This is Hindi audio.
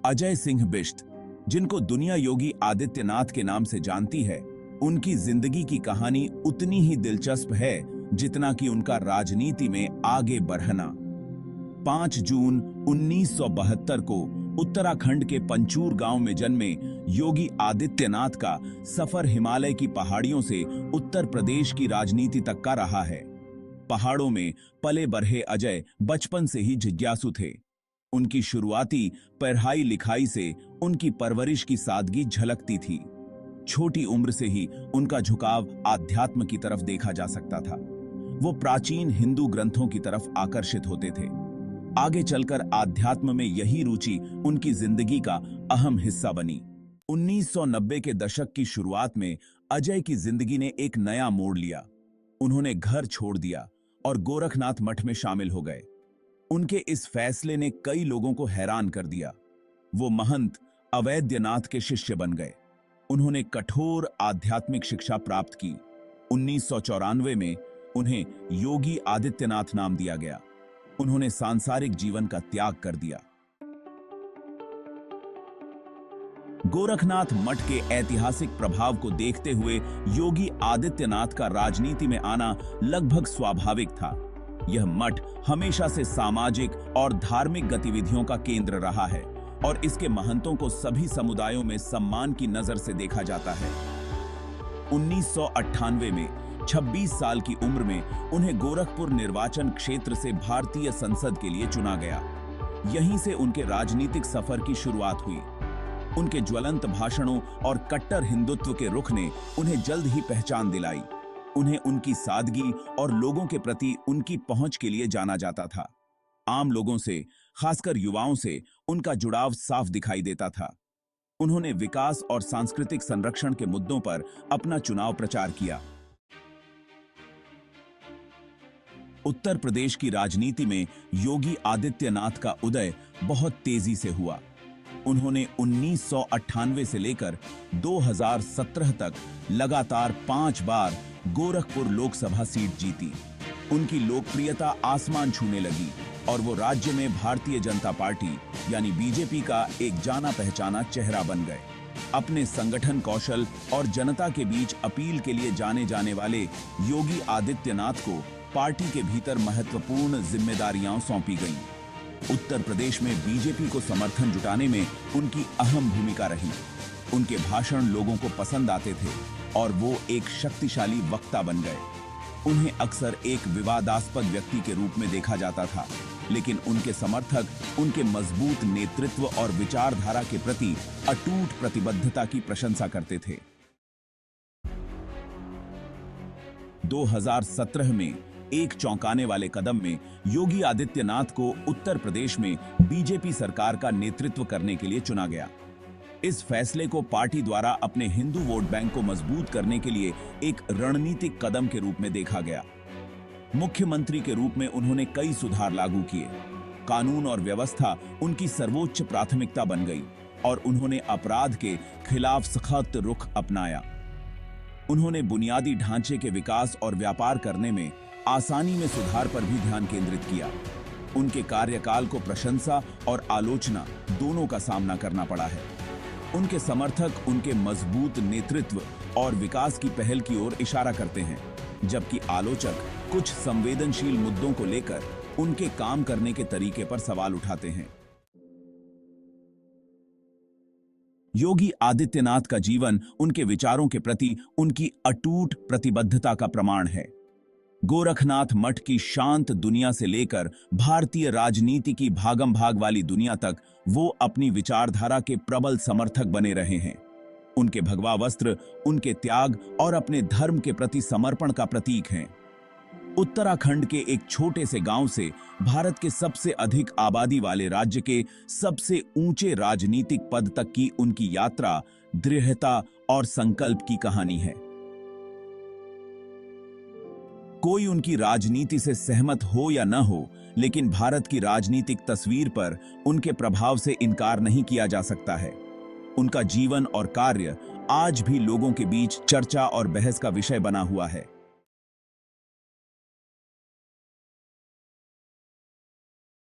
अजय सिंह बिष्ट, जिनको दुनिया योगी आदित्यनाथ के नाम से जानती है, उनकी जिंदगी की कहानी उतनी ही दिलचस्प है जितना कि उनका राजनीति में आगे बढ़ना। 5 जून 1972 को उत्तराखंड के पंचूर गांव में जन्मे योगी आदित्यनाथ का सफर हिमालय की पहाड़ियों से उत्तर प्रदेश की राजनीति तक का रहा है। पहाड़ों में पले बढ़े अजय बचपन से ही जिज्ञासु थे। उनकी शुरुआती पढ़ाई लिखाई से उनकी परवरिश की सादगी झलकती थी। छोटी उम्र से ही उनका झुकाव आध्यात्म की तरफ देखा जा सकता था। वो प्राचीन हिंदू ग्रंथों की तरफ आकर्षित होते थे। आगे चलकर आध्यात्म में यही रुचि उनकी जिंदगी का अहम हिस्सा बनी। 1990 के दशक की शुरुआत में अजय की जिंदगी ने एक नया मोड़ लिया। उन्होंने घर छोड़ दिया और गोरखनाथ मठ में शामिल हो गए। उनके इस फैसले ने कई लोगों को हैरान कर दिया। वो महंत अवैद्यनाथ के शिष्य बन गए। उन्होंने कठोर आध्यात्मिक शिक्षा प्राप्त की। 1994 में उन्हें योगी आदित्यनाथ नाम दिया गया। उन्होंने सांसारिक जीवन का त्याग कर दिया। गोरखनाथ मठ के ऐतिहासिक प्रभाव को देखते हुए योगी आदित्यनाथ का राजनीति में आना लगभग स्वाभाविक था। यह मठ हमेशा से सामाजिक और धार्मिक गतिविधियों का केंद्र रहा है और इसके महंतों को सभी समुदायों में सम्मान की नजर से देखा जाता है। 1998 में 26 साल की उम्र में उन्हें गोरखपुर निर्वाचन क्षेत्र से भारतीय संसद के लिए चुना गया। यहीं से उनके राजनीतिक सफर की शुरुआत हुई। उनके ज्वलंत भाषणों और कट्टर हिंदुत्व के रुख ने उन्हें जल्द ही पहचान दिलाई। उन्हें उनकी सादगी और लोगों के प्रति उनकी पहुंच के लिए जाना जाता था। आम लोगों से, खासकर युवाओं से, उनका जुड़ाव साफ दिखाई देता था। उन्होंने विकास और सांस्कृतिक संरक्षण के मुद्दों पर अपना चुनाव प्रचार किया। उत्तर प्रदेश की राजनीति में योगी आदित्यनाथ का उदय बहुत तेजी से हुआ। उन्होंने 1998 से लेकर 2017 तक लगातार 5 बार गोरखपुर लोकसभा सीट जीती। उनकी लोकप्रियता आसमान छूने लगी और वो राज्य में भारतीय जनता पार्टी यानी बीजेपी का एक जाना पहचाना चेहरा बन गए। अपने संगठन कौशल और जनता के बीच अपील के लिए जाने जाने वाले योगी आदित्यनाथ को पार्टी के भीतर महत्वपूर्ण जिम्मेदारियां सौंपी गईं। उत्तर प्रदेश में बीजेपी को समर्थन जुटाने में उनकी अहम भूमिका रही। उनके भाषण लोगों को पसंद आते थे और वो एक शक्तिशाली वक्ता बन गए। उन्हें अक्सर एक विवादास्पद व्यक्ति के रूप में देखा जाता था, लेकिन उनके समर्थक उनके मजबूत नेतृत्व और विचारधारा के प्रति अटूट प्रतिबद्धता की प्रशंसा करते थे। 2017 में एक चौंकाने वाले कदम में योगी आदित्यनाथ को उत्तर प्रदेश में बीजेपी सरकार का नेतृत्व करने के लिए चुना गया। इस फैसले को पार्टी द्वारा अपने हिंदू वोट बैंक को मजबूत करने के लिए एक रणनीतिक कदम के रूप में देखा गया। मुख्यमंत्री के रूप में उन्होंने कई सुधार लागू किए। कानून और व्यवस्था उनकी सर्वोच्च प्राथमिकता बन गई और उन्होंने अपराध के खिलाफ सख्त रुख अपनाया। उन्होंने बुनियादी ढांचे के विकास और व्यापार करने में आसानी में सुधार पर भी ध्यान केंद्रित किया। उनके कार्यकाल को प्रशंसा और आलोचना दोनों का सामना करना पड़ा है। उनके समर्थक उनके मजबूत नेतृत्व और विकास की पहल की ओर इशारा करते हैं, जबकि आलोचक कुछ संवेदनशील मुद्दों को लेकर उनके काम करने के तरीके पर सवाल उठाते हैं। योगी आदित्यनाथ का जीवन उनके विचारों के प्रति उनकी अटूट प्रतिबद्धता का प्रमाण है। गोरखनाथ मठ की शांत दुनिया से लेकर भारतीय राजनीति की भागम भाग वाली दुनिया तक वो अपनी विचारधारा के प्रबल समर्थक बने रहे हैं। उनके भगवा वस्त्र उनके त्याग और अपने धर्म के प्रति समर्पण का प्रतीक हैं। उत्तराखंड के एक छोटे से गांव से भारत के सबसे अधिक आबादी वाले राज्य के सबसे ऊंचे राजनीतिक पद तक की उनकी यात्रा दृढ़ता और संकल्प की कहानी है। कोई उनकी राजनीति से सहमत हो या न हो, लेकिन भारत की राजनीतिक तस्वीर पर उनके प्रभाव से इनकार नहीं किया जा सकता है। उनका जीवन और कार्य आज भी लोगों के बीच चर्चा और बहस का विषय बना हुआ है।